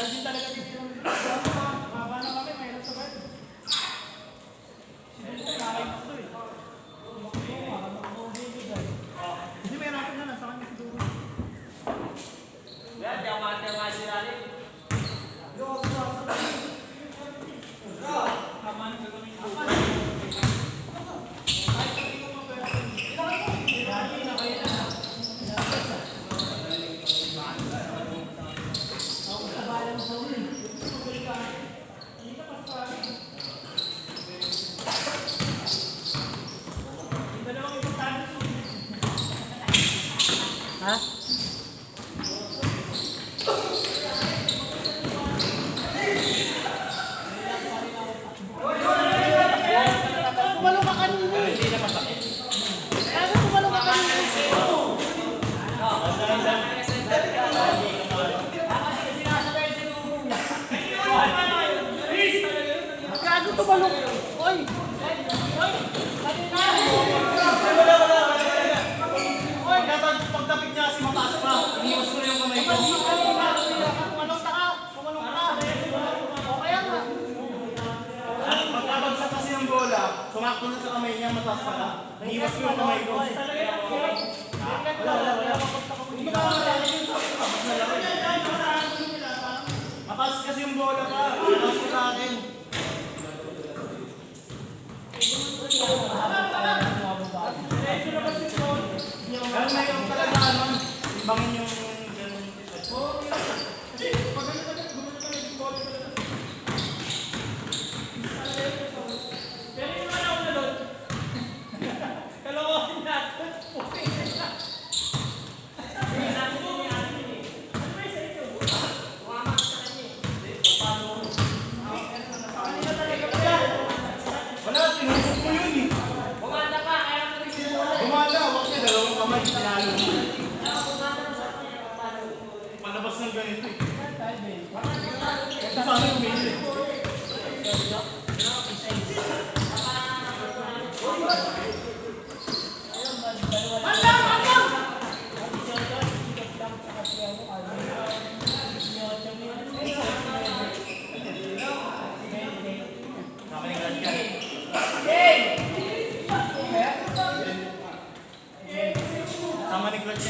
din talaga dito yung haba na kami, mahirap sa bed. Hindi, may rapid na, nasa kanya siguro. Yan, tiyama si Rani. Ha? Kumalo ka kanina. Hindi na masakit. Ano kumalo ka kanina? Gago tumalong. Oy! Oy! Kanina! Oy! Pagtapit niya kasi mataas pa. Iniwas ko na yung kamay ko. Kumalong ka! Kumalong ka! O kaya nga. Pagkabagsak kasi ng bola, sumakto na sa kamay niya, mataas pa na. Iniwas ko yung kamay ko. Mataas kasi yung bola pa. Mataas ko sa akin. Ganun na yung talaga, timbangin yung ganun. Wala, tinusok mo yun eh. Bumanda pa, kaya mo rin sinulat. Gumanda, wag niya, dalawang kamay, sinalo mo. Palabas ng ganito eh. Ito sa amin umili. Sama ni Clutch.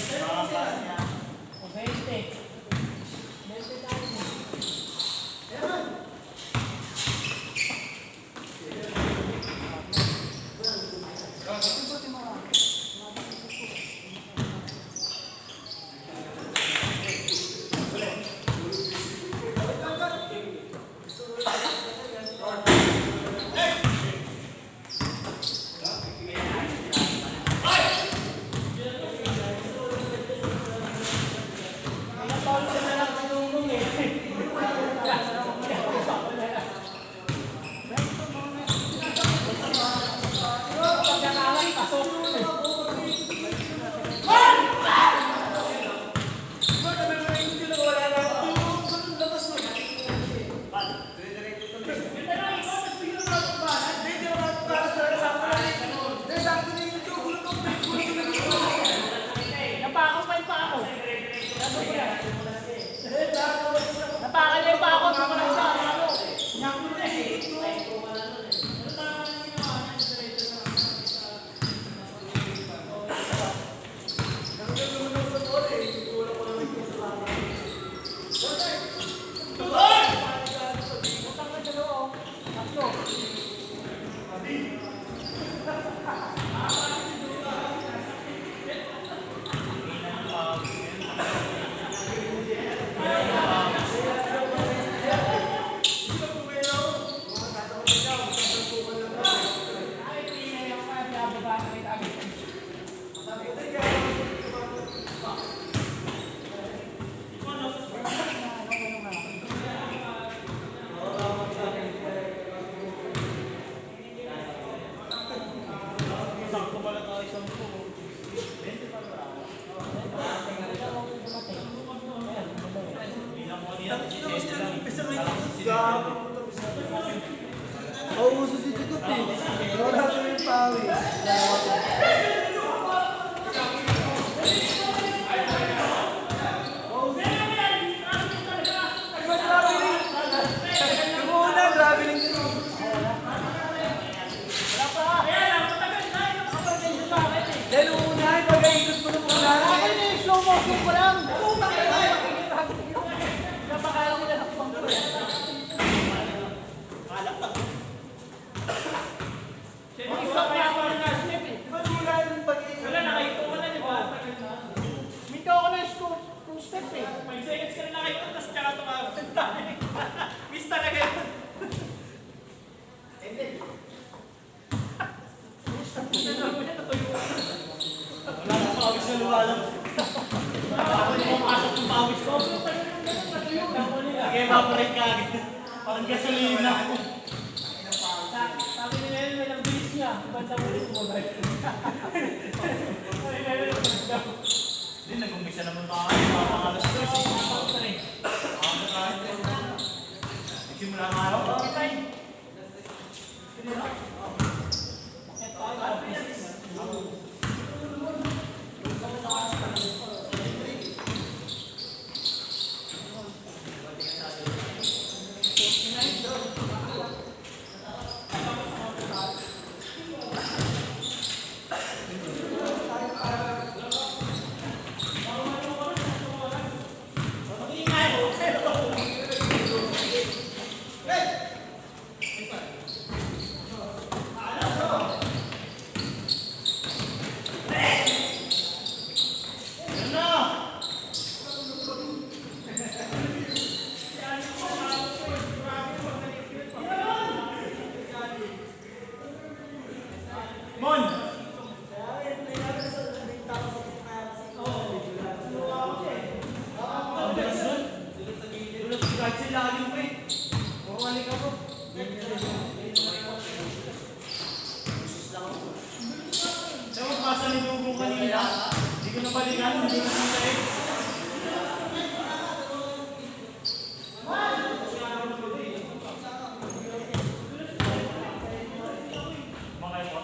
Pauso si Tutup eh. Wala ko yung pawis. Ay, Miss talaga yun. Wala na pawis na lumalang. Ako yung pumasok ng pawis ko. Nag-evaporate ka agad. Parang gasolina. Sabi nila yun, may lang bilis niya. Bandang ulit mo ba? Hindi, nag-umpisa naman tayo. Mga alas 3. Nagsimula nga ako. Mon! Ang bilis nun. Dulot si Kahit sila lagi mo eh. Mawali ka po. Sabi mo, pasa ni Dugong kanina. Hindi ko nabalikan. Hindi ko nakita eh. Mga ito.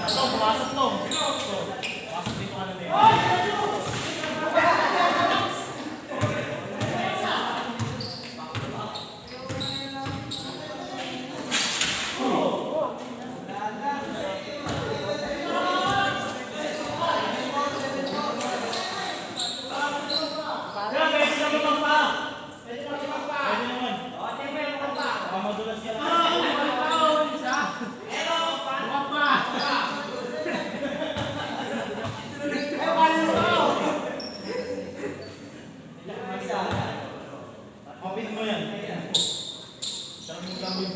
Ito, pumasok to. Pumasok dito ka na din. Kaya, pwede na lumang pa. Pwede naman. Baka madulas ka lang. Mapit mo yan. Sarap mo gawin.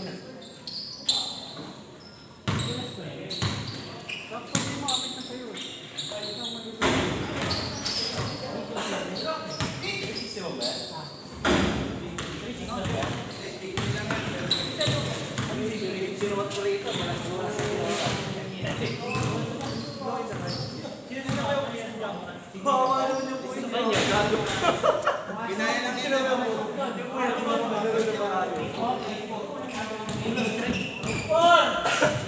Ginaya ng ilaw mo. Four!